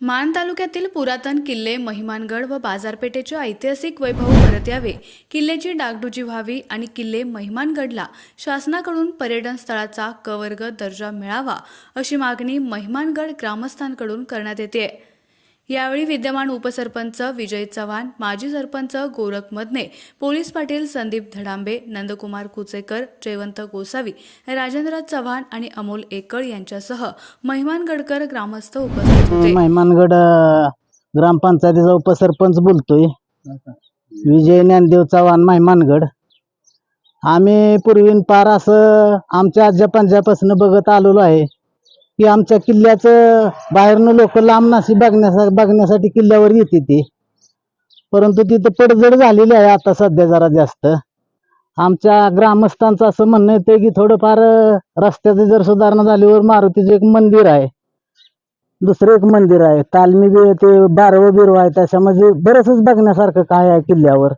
मान तालुक्यातील पुरातन किल्ले, महिमानगड व बाजारपेठेचे ऐतिहासिक वैभव परत यावे, किल्ल्याची डागडुजी व्हावी आणि किल्ले महिमानगडला शासनाकडून पर्यटन स्थळाचा क वर्ग दर्जा मिळावा अशी मागणी महिमानगड ग्रामस्थांकडून करण्यात येते। यावेळी विद्यमान उपसरपंच विजय चव्हाण, माजी सरपंच गोरख मदने, पोलीस पाटील संदीप धडांबे, नंदकुमार कुचेकर, जयवंत गोसावी, राजेंद्र चव्हाण आणि अमोल एकळ यांच्यासह महिमानगडकर ग्रामस्थ उपस्थित होते। महिमानगड ग्रामपंचायतीचा उपसरपंच बोलतोय। विजय ज्ञानदेव चव्हाण, महिमानगड। आम्ही पूर्वीन पार असं आमच्या आज्या पंजापासून बघत आलेलो आहे की आमच्या किल्ल्याचं बाहेरनं लोक लांबनाशी बघण्यासाठी किल्ल्यावर येते ती, परंतु तिथं पडझड झालेली आहे आता सध्या जरा जास्त। आमच्या ग्रामस्थांचं असं म्हणणं येतं की थोडंफार रस्त्याची जर सुधारणा झाल्यावर मारुतीचं एक मंदिर आहे, दुसरं एक मंदिर आहे, तालमी ते बारवं बिरवं आहे, त्याच्यामध्ये बरंचच बघण्यासारखं काय आहे किल्ल्यावर,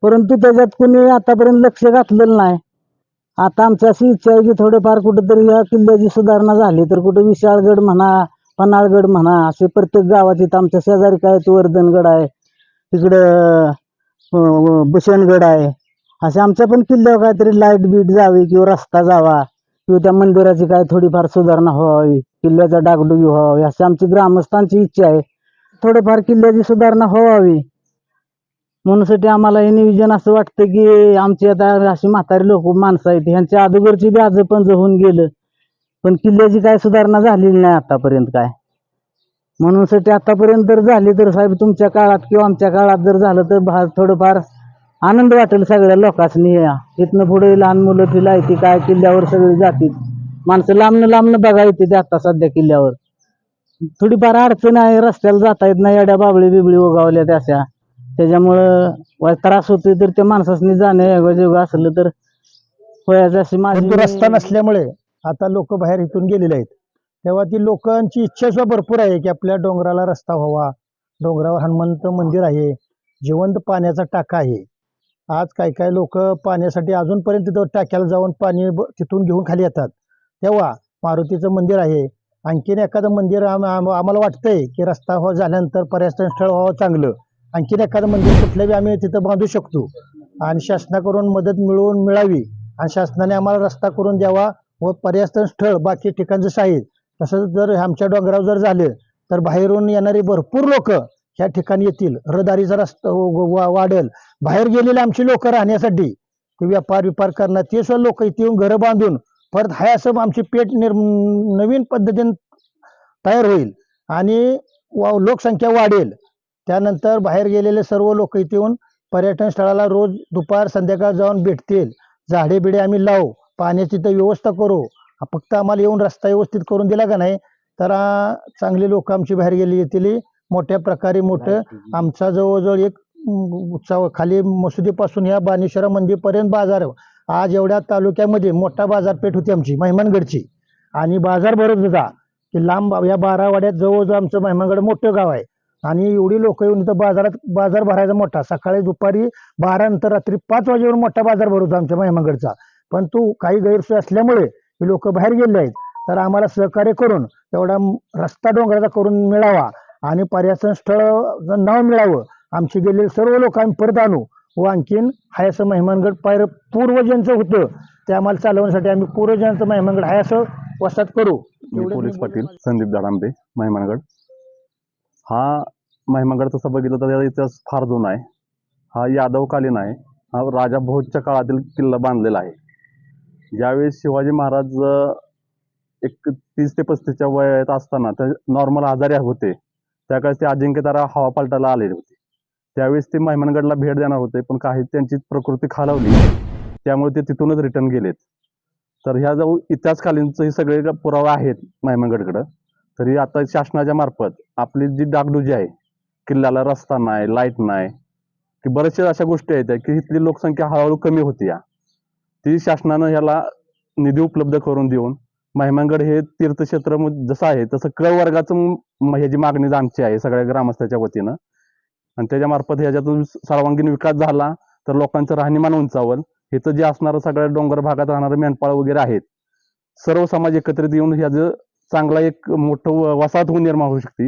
परंतु त्याच्यात कुणी आतापर्यंत लक्ष घातलेलं नाही। आता आमची अशी इच्छा आहे की थोडंफार कुठेतरी या किल्ल्याची सुधारणा झाली तर कुठे विशाळगड म्हणा, पन्हाळगड म्हणा, असे प्रत्येक गावात इथं आमच्या शेजारी काय वर्धनगड आहे, तिकडं भूषणगड आहे, असे आमच्या पण किल्ल्यावर काहीतरी लाईट बीट जावी किंवा रस्ता जावा किंवा त्या मंदिराची काय थोडीफार सुधारणा व्हावी, किल्ल्याचा डागडुगी व्हावी अशी आमची ग्रामस्थांची इच्छा आहे। थोडंफार किल्ल्याची सुधारणा व्हावी म्हणूनसाठी आम्हाला हे नियोजन असं वाटतं की आमची आता अशी म्हातारी लोक माणसं आहेत, ह्यांच्या अगोदरची बी आजोपण होऊन गेलं पण किल्ल्याची काय सुधारणा झालेली नाही आतापर्यंत काय, म्हणूनसाठी आतापर्यंत जर झाली तर साहेब तुमच्या काळात किंवा आमच्या काळात जर झालं तर थोडंफार आनंद वाटेल सगळ्या लोकांनी। इथनं पुढे लहान मुलं तिला येते काय किल्ल्यावर सगळी जातील, माणसं लांबनं बघा येते ते आता सध्या किल्ल्यावर। थोडीफार अडचण आहे, रस्त्याला जाता येत नाही, येड्या बाबळी बिबळी उगावल्या त्याच्या, त्याच्यामुळं त्रास होतोय, तर त्या माणसांनी जाणं असलं तर होयाचं अशी माझी। रस्ता नसल्यामुळे आता लोक बाहेर इथून गेलेले आहेत, तेव्हा ती लोकांची इच्छा सुद्धा भरपूर आहे की आपल्या डोंगराला रस्ता व्हावा, डोंगरावर हनुमंत मंदिर आहे, जिवंत पाण्याचा टाका आहे। आज काय लोक पाण्यासाठी अजूनपर्यंत तिथं टाक्याला जाऊन पाणी तिथून घेऊन खाली येतात, तेव्हा मारुतीचं मंदिर आहे, आणखीन एखादं मंदिर आम्हाला वाटतंय की रस्ता झाल्यानंतर पर्यटन स्थळ व्हावं चांगलं, आणखीन एखादं मंदिर कुठलं बी आम्ही तिथं बांधू शकतो आणि शासनाकडून मदत मिळावी आणि शासनाने आम्हाला रस्ता करून द्यावा व पर्यटन स्थळ बाकी ठिकाणचं आहे तसंच जर आमच्या डोंगरावर जर झालं तर बाहेरून येणारे भरपूर लोक ह्या ठिकाणी येतील, रहदारीचा रस्ता वाढेल, बाहेर गेलेले आमची लोक राहण्यासाठी ते व्यापार करणार ते सुद्धा लोक इथे येऊन घरं बांधून परत हाय असं आमची पेठ नवीन पद्धतीने तयार होईल आणि लोकसंख्या वाढेल। त्यानंतर बाहेर गेलेले सर्व लोक इथे येऊन पर्यटन स्थळाला रोज दुपार संध्याकाळ जाऊन भेटतील, झाडे बिडे आम्ही लावू, पाण्याची तर व्यवस्था करू, फक्त आम्हाला येऊन रस्ता व्यवस्थित करून दिला का नाही तर चांगले लोक आमची बाहेर गेली येतील। मोठ्या प्रकारे मोठं आमचा जवळजवळ एक खाली मसुदीपासून या बानेश्वर मंदिरपर्यंत बाजार, आज एवढ्या तालुक्यामध्ये मोठा बाजारपेठ होती आमची महिमानगडची आणि बाजार भरत होता की लांब या 12 वाड्यात जवळजवळ आमचं महिमानगड मोठं गाव आहे आणि एवढी लोक येऊन इथं बाजार भरायचा मोठा, सकाळी दुपारी 12 नंतर रात्री 5 वाजेवर मोठा बाजार भरतो आमच्या महिमानगडचा, पण तू काही गैरसोय असल्यामुळे हे लोक बाहेर गेले आहेत, तर आम्हाला सहकार्य करून एवढा रस्ता डोंगराचा करून मिळावा आणि पर्यटन स्थळ नाव मिळावं, आमचे गेलेले सर्व लोक आम्ही परत आणू व आणखीन हाय असं महिमानगड पूर्वजांचं होतं ते आम्हाला चालवण्यासाठी आम्ही पूर्वजांचं महिमानगड हाय असं वसाहत करू। पोलीस पाटील संदीप धडांबे, महिमानगड। हा महिमानगड तसं बघितलं तर त्याचा इतिहास फार जुना आहे, हा यादवकालीन आहे, हा राजा भोजच्या काळातील किल्ला बांधलेला आहे। ज्यावेळेस शिवाजी महाराज एक 30 ते 35च्या वयात असताना ते नॉर्मल आजारी होते, त्यावेळेस ते अजिंक्यतारा हवा पालटाला आलेले होते, त्यावेळेस ते महिमानगडला भेट देणार होते पण काही त्यांची प्रकृती खालावली त्यामुळे ते तिथूनच रिटर्न गेलेत। तर ह्या जो इतिहासकालीनचे हे सगळे पुरावे आहेत महिमानगडकडं, तरी आता शासनाच्या मार्फत आपली जी डागडुजी आहे, किल्ल्याला रस्ता नाही, लाईट नाही, की बऱ्याचशा अशा गोष्टी आहेत की इथली लोकसंख्या हळूहळू कमी होती, ती शासनानं ह्याला निधी उपलब्ध करून देऊन महिमानगड हे तीर्थक्षेत्र जसं आहे तसं क वर्गाचं ह्याची मागणी आमची आहे सगळ्या ग्रामस्थाच्या वतीनं, आणि त्याच्या मार्फत ह्याच्यातून सर्वांगीण विकास झाला तर लोकांचं राहणीमान उंचावल। इथं जे असणारं सगळ्या डोंगर भागात राहणारे मेंढपाळ वगैरे आहेत, सर्व समाज एकत्रित येऊन ह्याचं चांगला एक मोठं वसाहत निर्माण होऊ शकते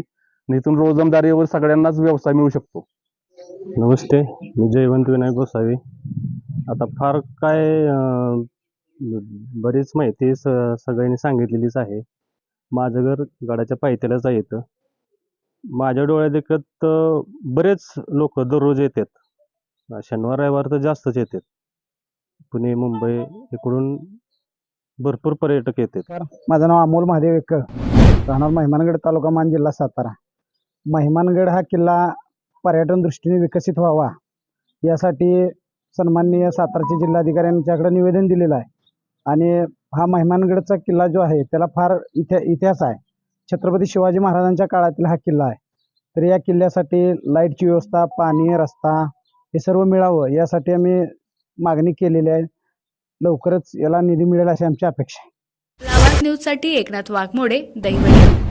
आणि इथून रोजंदारीवर सगळ्यांनाच व्यवसाय मिळू शकतो. नमस्ते, मी जयवंत विनायक गोसावी. आता फार काय बरीच माहिती सगळ्यांनी सांगितलेलीच आहे. माझं घर गडाच्या पायथ्यालाच आहे. इथं माझ्या डोळ्यात देखत बरेच लोक दररोज येतात. शनिवार रविवार तर जास्तच येतात. पुणे मुंबई इकडून भरपूर पर्यटक येतात. माझं नाव अमोल महादेव एकळ, राहणार महिमानगड, तालुका मान, जिल्हा सातारा. महिमानगड हा किल्ला पर्यटन दृष्टीने विकसित व्हावा यासाठी सन्माननीय सातारचे जिल्हाधिकारी यांच्याकडे निवेदन दिलेलं आहे. आणि हा महिमानगडचा किल्ला जो आहे त्याला फार इतिहास आहे. छत्रपती शिवाजी महाराजांच्या काळातील हा किल्ला आहे. तर या किल्ल्यासाठी लाईटची व्यवस्था, पाणी, रस्ता हे सर्व मिळावं यासाठी आम्ही मागणी केलेली आहे. लवकरच याला निधी मिळेल अशी आमची अपेक्षा आहे. लावाज न्यूजसाठी एकनाथ वाघमोडे, दहिवडी.